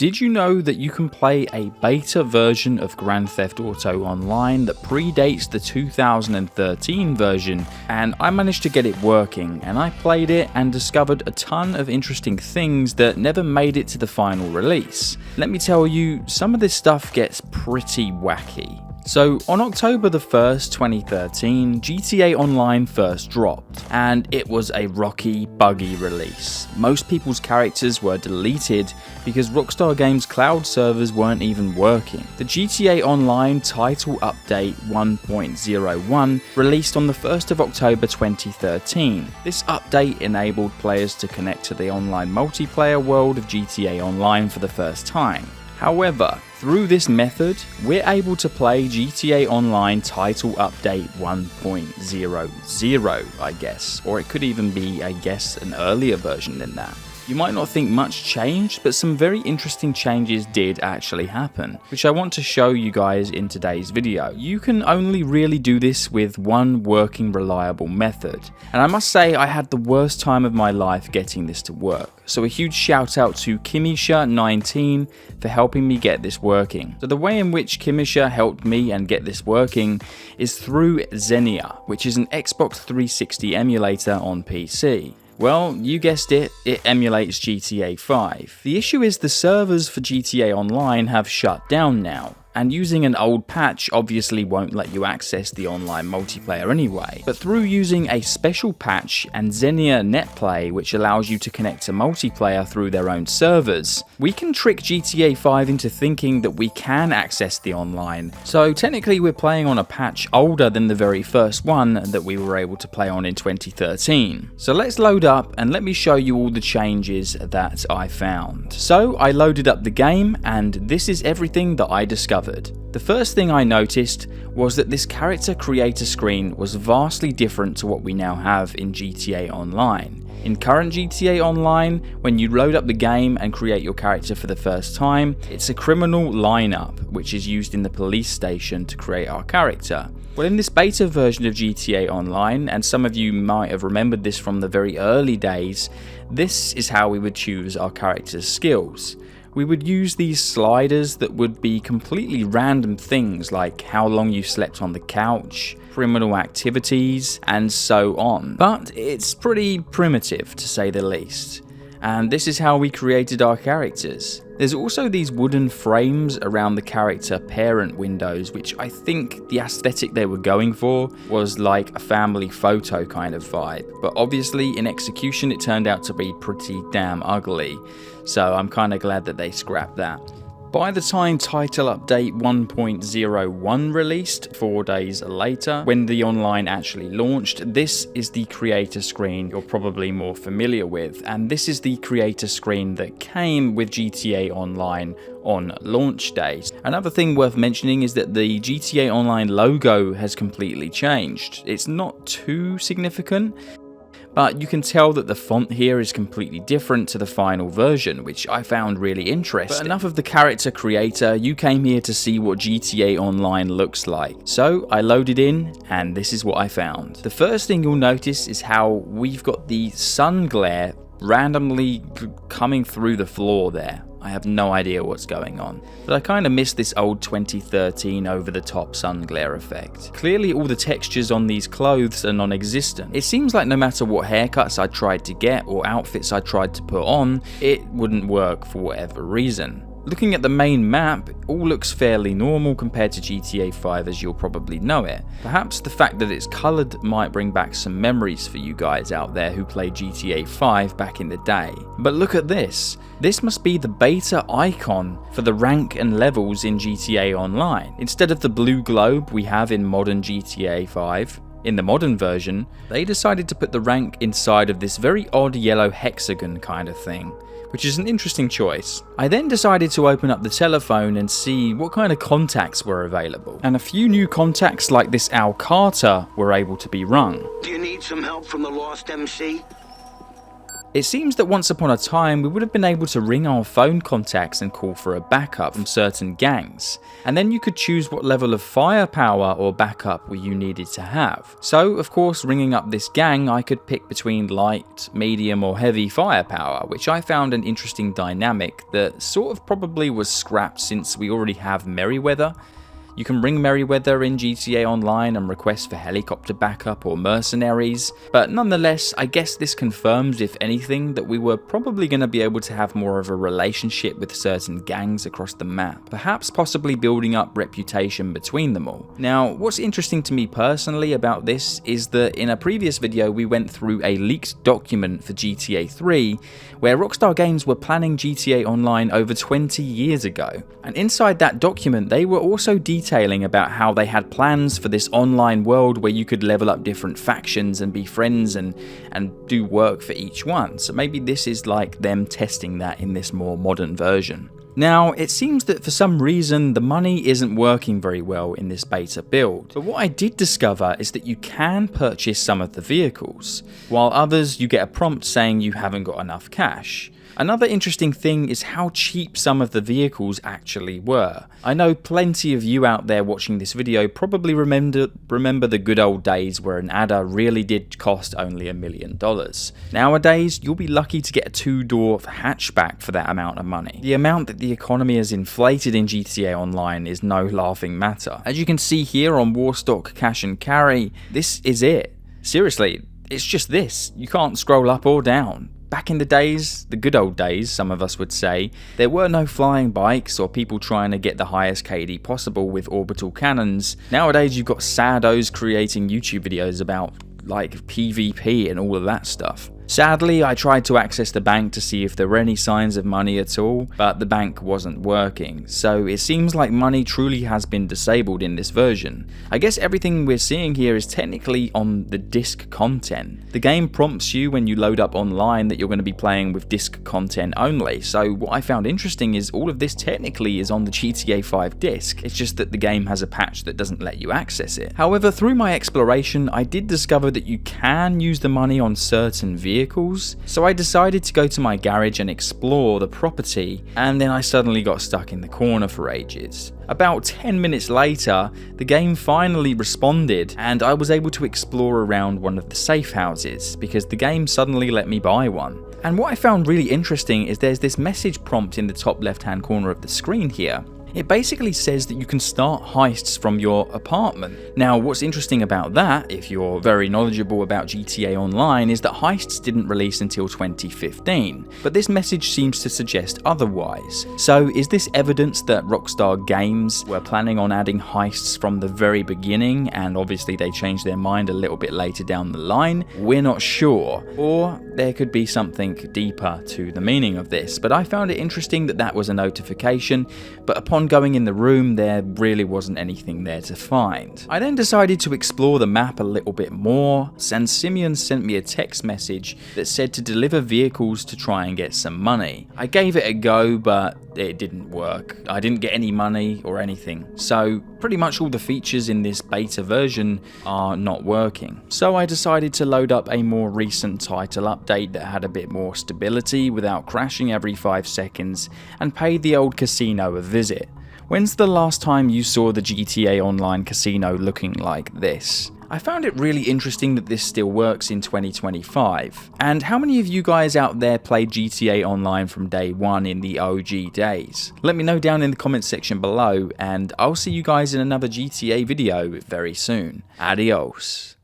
Did you know that you can play a beta version of Grand Theft Auto Online that predates the 2013 version? And I managed to get it working, and I played it and discovered a ton of interesting things that never made it to the final release. Let me tell you, some of this stuff gets pretty wacky. So on October the 1st, 2013, GTA Online first dropped, and it was a rocky, buggy release. Most people's characters were deleted because Rockstar Games' cloud servers weren't even working. The GTA Online Title Update 1.01 released on the 1st of October 2013. This update enabled players to connect to the online multiplayer world of GTA Online for the first time. However, through this method, we're able to play GTA Online Title Update 1.00, I guess, or it could even be, I guess, an earlier version than that. You might not think much changed, but some very interesting changes did actually happen, which I want to show you guys in today's video. You can only really do this with one working, reliable method, and I must say I had the worst time of my life getting this to work. So a huge shout out to Kimisha19 for helping me get this working. So the way in which Kimisha helped me and get this working is through Xenia, which is an Xbox 360 emulator on PC. Well, you guessed it, it emulates GTA 5. The issue is the servers for GTA Online have shut down now, and using an old patch obviously won't let you access the online multiplayer anyway. But through using a special patch and Xenia Netplay, which allows you to connect to multiplayer through their own servers, we can trick GTA 5 into thinking that we can access the online. So technically we're playing on a patch older than the very first one that we were able to play on in 2013. So let's load up and let me show you all the changes that I found. So I loaded up the game, and this is everything that I discovered. The first thing I noticed was that this character creator screen was vastly different to what we now have in GTA Online. In current GTA Online, when you load up the game and create your character for the first time, it's a criminal lineup, which is used in the police station to create our character. Well, in this beta version of GTA Online, and some of you might have remembered this from the very early days, this is how we would choose our character's skills. We would use these sliders that would be completely random things like how long you slept on the couch, criminal activities, and so on. But it's pretty primitive, to say the least. And this is how we created our characters. There's also these wooden frames around the character parent windows, which I think the aesthetic they were going for was like a family photo kind of vibe. But obviously in execution it turned out to be pretty damn ugly. So I'm kind of glad that they scrapped that. By the time Title Update 1.01 released, 4 days later, when the online actually launched, this is the creator screen you're probably more familiar with, and this is the creator screen that came with GTA Online on launch day. Another thing worth mentioning is that the GTA Online logo has completely changed. It's not too significant, but you can tell that the font here is completely different to the final version, which I found really interesting. But enough of the character creator, you came here to see what GTA Online looks like. So I loaded in, and this is what I found. The first thing you'll notice is how we've got the sun glare randomly coming through the floor there. I have no idea what's going on, but I kind of miss this old 2013 over-the-top sun glare effect. Clearly all the textures on these clothes are non-existent. It seems like no matter what haircuts I tried to get or outfits I tried to put on, it wouldn't work for whatever reason. Looking at the main map, it all looks fairly normal compared to GTA 5 as you'll probably know it. Perhaps the fact that it's coloured might bring back some memories for you guys out there who played GTA 5 back in the day. But look at this. This must be the beta icon for the rank and levels in GTA Online. Instead of the blue globe we have in modern GTA 5, in the modern version, they decided to put the rank inside of this very odd yellow hexagon kind of thing, which is an interesting choice. I then decided to open up the telephone and see what kind of contacts were available, and a few new contacts like this Al Carter were able to be rung. Do you need some help from the Lost MC? It seems that once upon a time we would have been able to ring our phone contacts and call for a backup from certain gangs, and then you could choose what level of firepower or backup you needed to have. So of course, ringing up this gang, I could pick between light, medium or heavy firepower, which I found an interesting dynamic that sort of probably was scrapped since we already have Merryweather. You can ring Merryweather in GTA Online and request for helicopter backup or mercenaries, but nonetheless, I guess this confirms, if anything, that we were probably going to be able to have more of a relationship with certain gangs across the map, perhaps possibly building up reputation between them all. Now, what's interesting to me personally about this is that in a previous video we went through a leaked document for GTA 3 where Rockstar Games were planning GTA Online over 20 years ago, and inside that document they were also detailing about how they had plans for this online world where you could level up different factions and be friends and do work for each one. So maybe this is like them testing that in this more modern version. Now, it seems that for some reason the money isn't working very well in this beta build, but what I did discover is that you can purchase some of the vehicles, while others you get a prompt saying you haven't got enough cash. Another interesting thing is how cheap some of the vehicles actually were. I know plenty of you out there watching this video probably remember the good old days where an adder really did cost only $1 million. Nowadays, you'll be lucky to get a 2-door hatchback for that amount of money. The amount that the economy has inflated in GTA Online is no laughing matter. As you can see here on Warstock Cash and Carry, this is it. Seriously, it's just this. You can't scroll up or down. Back in the days, the good old days, some of us would say, there were no flying bikes or people trying to get the highest KD possible with orbital cannons. Nowadays you've got saddos creating YouTube videos about like PvP and all of that stuff. Sadly, I tried to access the bank to see if there were any signs of money at all, but the bank wasn't working, so it seems like money truly has been disabled in this version. I guess everything we're seeing here is technically on the disc content. The game prompts you when you load up online that you're going to be playing with disc content only, so what I found interesting is all of this technically is on the GTA 5 disc, it's just that the game has a patch that doesn't let you access it. However, through my exploration, I did discover that you can use the money on certain vehicles, so I decided to go to my garage and explore the property, and then I suddenly got stuck in the corner for ages. About 10 minutes later, the game finally responded and I was able to explore around one of the safe houses because the game suddenly let me buy one. And what I found really interesting is there's this message prompt in the top left hand corner of the screen here. It basically says that you can start heists from your apartment. Now, what's interesting about that, if you're very knowledgeable about GTA Online, is that heists didn't release until 2015, but this message seems to suggest otherwise. So is this evidence that Rockstar Games were planning on adding heists from the very beginning, and obviously they changed their mind a little bit later down the line? We're not sure. Or there could be something deeper to the meaning of this, but I found it interesting that that was a notification, but upon going in the room, there really wasn't anything there to find. I then decided to explore the map a little bit more, and Simeon sent me a text message that said to deliver vehicles to try and get some money. I gave it a go, but it didn't work. I didn't get any money or anything, so pretty much all the features in this beta version are not working. So I decided to load up a more recent title update that had a bit more stability without crashing every 5 seconds, and paid the old casino a visit. When's the last time you saw the GTA Online casino looking like this? I found it really interesting that this still works in 2025. And how many of you guys out there played GTA Online from day one in the OG days? Let me know down in the comments section below, and I'll see you guys in another GTA video very soon. Adios.